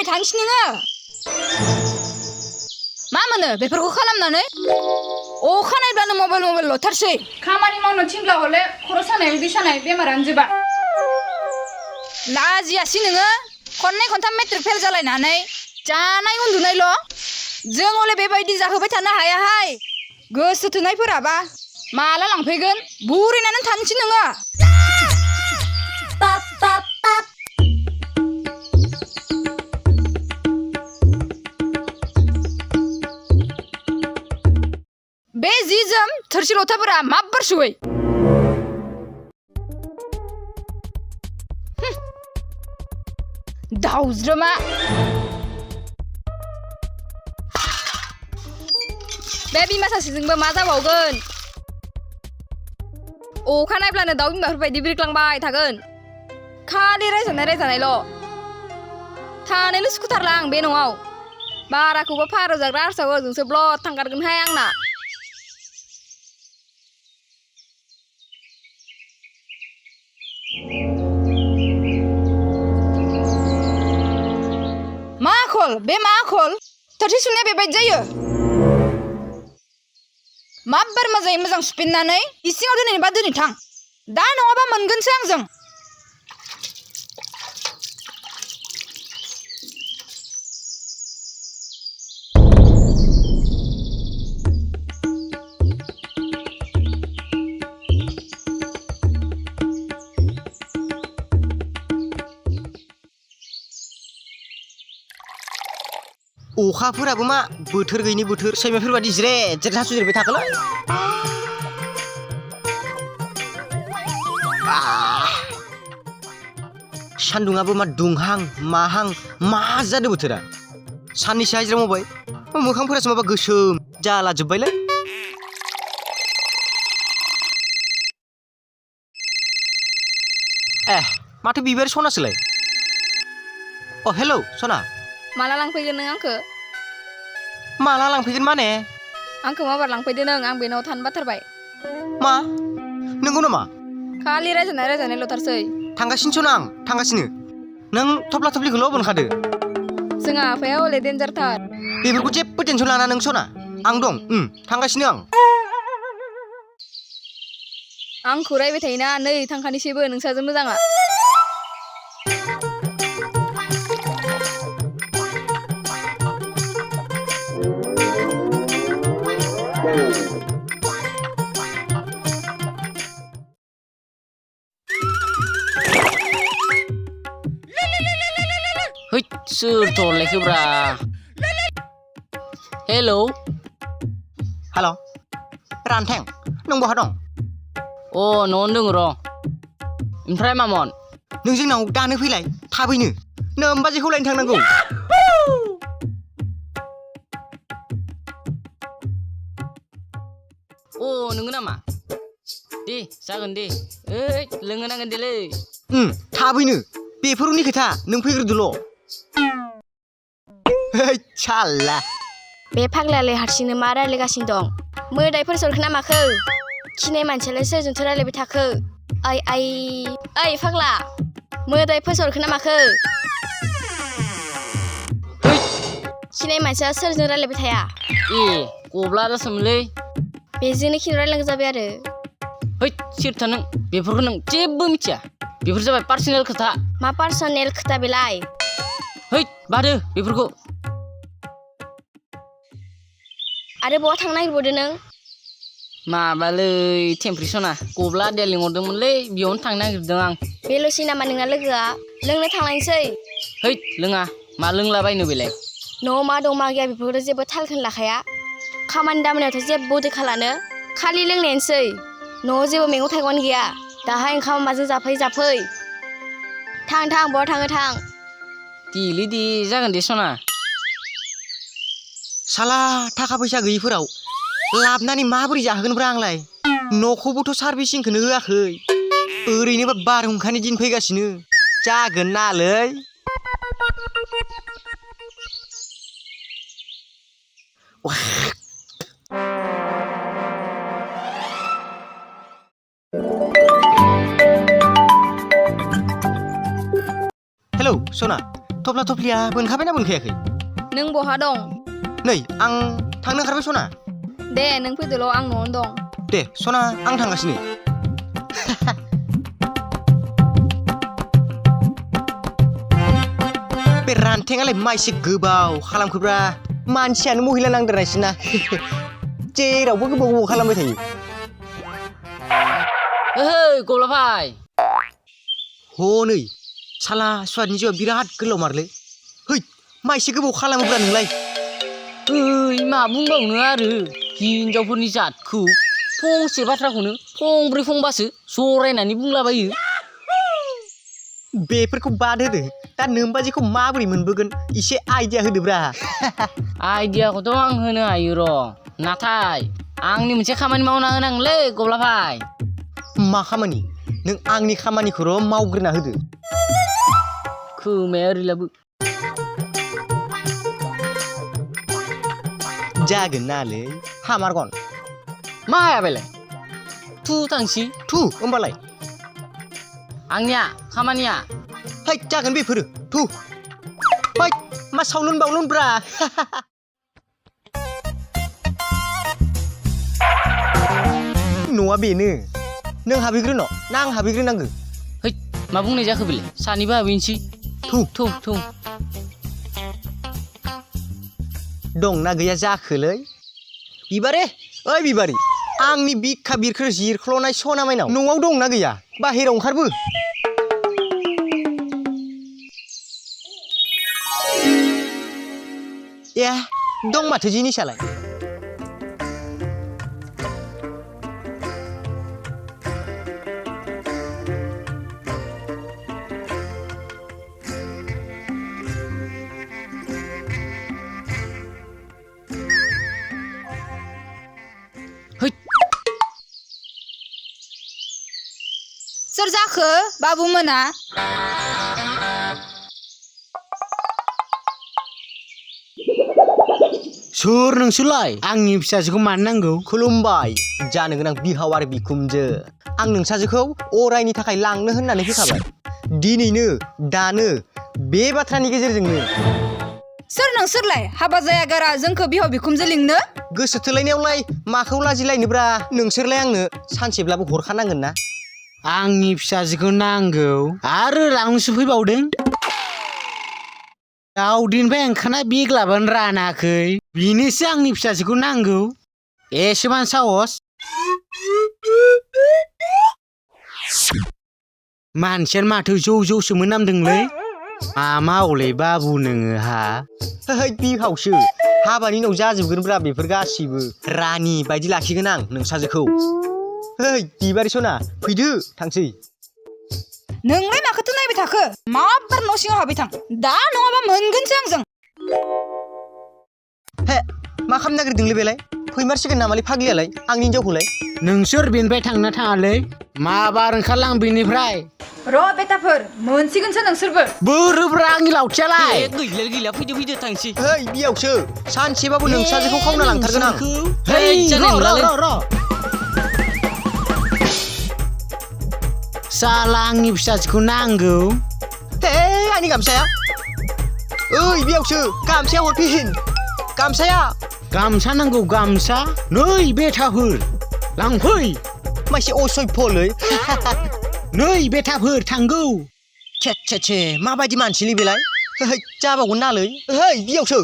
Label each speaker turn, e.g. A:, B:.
A: थांसै नोङो मा मोनो बेफोरखौ खालामनानै अखा नायब्लानो मबाइल लथारसै
B: खामानि मावनो थिनब्ला हले खर' सानाय उदै सानाय बेमारानो जोबा
A: लाजियासै नोङो खननै खनथाम मेट्रिक फेल जालायनानै जानाय उन्दुनायल' जों हले बेबायदि जाहोबाय थानो हायाहाय गोसो थोनायफोराबा माला लांफैगोन बुरैनानै थानोसै नोङो बे जि जोम थोरसि लथाफोरा माब्बार सुवै दाउज्रोमा बे बिमा सासेजोंबो मा जाबावगोन अखा नायब्लानो दाउ बिमाफोरबायदि बिरग्लांबाय थागोन खालि रायजानायल' थानोनो सुखुथारला आं बे न'आव बाराखौबो फारौ जाग्रा हारसा हौवाजोंसो ब्लद थांगारगोनहाय आंना मा आखल थोरसि सुनाया बेबायदि जायो माब्बार मोजाङै मोजां सुफिननानै इसिङाव दोनैबा दोनै थां दा नङाबा मोनगोनसो आंजों
C: अखाफोराबो मा बोथोर गैयिनि बोथोर सैमाफोरबायदि ज्रेद ज्रेद हासुदेरबाय थागोनलै सान्दुङाबो मा दुंहां माहां मा जादों बोथोरा साननैसो हाजिरा मावबाय मोखांफोरासो माबा गोसोम जाला जोब्बायलै माथो बिबार सनासोलाय अ हेलौ सना
A: माला लांफैगोन नों आंखो
C: माला लांफैगोन माने
A: आंखो माबार लांफैदो नों आं बेनाव थानो बाथारबाय
C: मा नंगौ नामा
A: खालि रायजानाय लथारसै
C: थांगासिनोसो आं थांगासिनो नों थफ्ला थफ्लिखौल' बोनखादो
A: जोंहा आफाया हले देन्जारथार
C: बेफोरखौ जेबो टेनसन लाना नों सना आं दं थांगासिनो
A: आंखौ रायबाय थायोना नै थांखानिसैबो नोंसाजों मोजाङा
D: सोर थरलायखोब्रा हेलौ
C: हेल' रानथें नों बहा दं
D: अ न'आवनो दङ र' ओमफ्राय मामोन
C: नों जोंनाव दानो फैलाय थाबैनो नोमबाजैखौ लायनो थांनांगौ
D: अ नोंगो नामा दे जागोन दे लोंनो नांगोन देलै
C: थाबैनो बेफोरनि खोथा नों फैग्रोदोल' साला
E: बे फाग्लायालाय हारसिंनो मा रायलायगासिनो दं मोदायफोर सरखो ना माखो खिनाय मानसियालाय सोरजोंथो रायलायबाय थाखो ओइ फाग्ला मोदायफोर सरखो ना माखो खिनाय मानसिया सोरजों रायलायबाय थाया
D: गब्ला जासोमोनलै
E: बेजोंनो खिनो रायलायनांगौ जाबाय आरो
D: सोरथा नों बेफोरखौ नों जेबो मिथिया बेफोर जाबाय पार्सनेल खोथा
E: मा पार्सनेल खोथा बेलाय
D: बादो बेफोरखौ
E: आरो बहा थांनो नागिरबावदो नों
D: माबालै टेम्प्रेसना गब्ला आदाया लिंहरदोंमोनलै बेयावनो थांनो नागिरदों आं
E: बेल'सै नामा नोंना लोगोआ लोंनो थांलायनोसै
D: लोङा मा लोंलाबायनो बेलाय
E: न'आव मा दं मा गैया बेफोरखौथ' जेबो थालखौनो लाखाया खामानि दामानियावथ' जेबो उदै खालानो खालि लोंनायानोसै न'आव जेबो मैगं थाइगं गैया दाहाय ओंखाम माजों जाफै थां बहा थाङो थां
D: देलै दे जागोन दे सना
C: साला थाखा फैसा गैयिफोराव लाबनानै माबोरै जाहोगोनब्रा आंलाय न'खौबोथ' सार्भिसिंखौनो होआखै ओरैनोबा बारहुंखानि दिन फैगासिनो जागोन नालै हेलौ सना थफ्ला थफ्लिया मोनखाबायना मोनखायाखै
E: नों बहा दं
C: नै आं थांनो ओंखारबाय सना
E: दे नों फैदोल' आं न'आवनो दं
C: दे सना आं थांगासिनो बे रानथेंआलाय मा एसे गोबाव खालामखोब्रा मानसियानो महिला नांदेरनायसोना जेरावबो गोबाव गोबाव खालामबाय थायो
D: ओइ गब्ला भाई
C: हनै साला सुवादनि जिउआ बिराद गोलाव मारलै है मा एसे गोबाव खालामोब्रा नोंलाय
D: ओइ मा बुंबावनो आरो हिनजावफोरनि जातखौ फंसे बाथ्राखौनो फंब्रै फंबासो जरायनानै बुंलाबायो
C: बेफोरखौ बाद होदो दा नोमबाजिखौ माबोरै मोनबोगोन एसे आइडिया होदोब्रा
D: आइडियाखौथ' आं होनो हायो र' नाथाय आंनि मोनसे खामानि मावना होनांगोनलै गब्ला भाई
C: मा खामानि नों आंनि खामानिखौ र' मावग्रोना होदो
D: खोमाया ओरैलाबो
C: जागोन नालै हामारगन
D: मा हाया बेलाय थु थांसि
C: थु होमबालाय
D: आंनिया खामानिया
C: है जागोन बेफोरो थु है मा सावलुन बावलुन ब्रा न'आ बेनो नों हाबैग्रोन' ना आं हाबैग्रोनांगो
D: है मा बुंनाय जाखो बेलाय सानैबो हाबैनोसै
C: थु
D: थौ थौ
C: दंना गैया जाखोलै बिबारे ओइ बिबारि आंनि बिखा बिरखो जिरख्ल'नाय सना माइनाव न'आव दंना गैया बाहेराव ओंखारबो ए दं माथो जिनिसालाय
A: सोर जाखो बाबु मोना
F: सोर नोंसोरलाय आंनि फिसाजोखौ मानो नांगौ
C: खुलुमबाय जानो गोनां बिहाव आरो बिखुमजो आं नोंसाजोखौ अरायनि थाखाय लांनो होननानै फैखाबाय दिनैनो दानो बे बाथ्रानि गेजेरजोंनो
A: सोर नोंसोरलाय हाबा जाया गारा जोंखौ बिहाव बिखुमजो लिंनो
C: गोसो थोलायनायावलाय माखौ लाजिलायनोब्रा नोंसोरलाय आंनो सानसेब्लाबो हरखानांगोन ना
F: आंनि फिसाजोखौ नांगौ आरो रावनोसो फैबावदों दावदैनिफ्राय ओंखारनाय बिग्लाबानो रानाखै बिनोसो आंनि फिसाजोखौ नांगौ एसेबां साहस मानसियानो माथो जौ जौसो मोनामदोंलै मा मावलै बाबु नोङो हा
C: है बिहावसो हाबानि उनाव जाजोबगोनब्रा बेफोर गासिबो रानि बायदि लाखिगोन आं नोंसाजोखौ है बिबारि सना फैदो थांसै
A: नोंलाय माखौथो नायबाय थाखो माबार न' सिङाव हाबबाय थां दा नङाबा मोनगोनसो आंजों
C: हे मा खालामनो नागिरदोंलै बेलाय फैमारसिगोन नामालै फाग्लियालाय आंनि हिनजावखौलाय
F: नोंसोर बेनिफ्राय थांना थाङालै माबार ओंखारलां बेनिफ्राय
B: र' बेटाफोर मोनसिगोनसो नोंसोरबो
F: बोरोब्रा आंनि लावथियालाय
D: गैला फैदो थांसै
C: है बियावसो सानसेबाबो नोंसाजोखौ खावना लांथारगोन आं
F: है
D: जानाय नंलालै।
F: र' साला आंनि फिसाजोखौ नांगौ
C: हे आंनि गामसाया ओइ बियावसो गामसाया हरफिन गामसाया
F: गामसा नांगौ गामसा नै बेटाफोर लांफै
C: मासे असभ्यलै
F: नै बेटाफोर थांगौ
C: छे माबायदि मानसिलै बेलाय है जाबावगोन नालै है बियावसो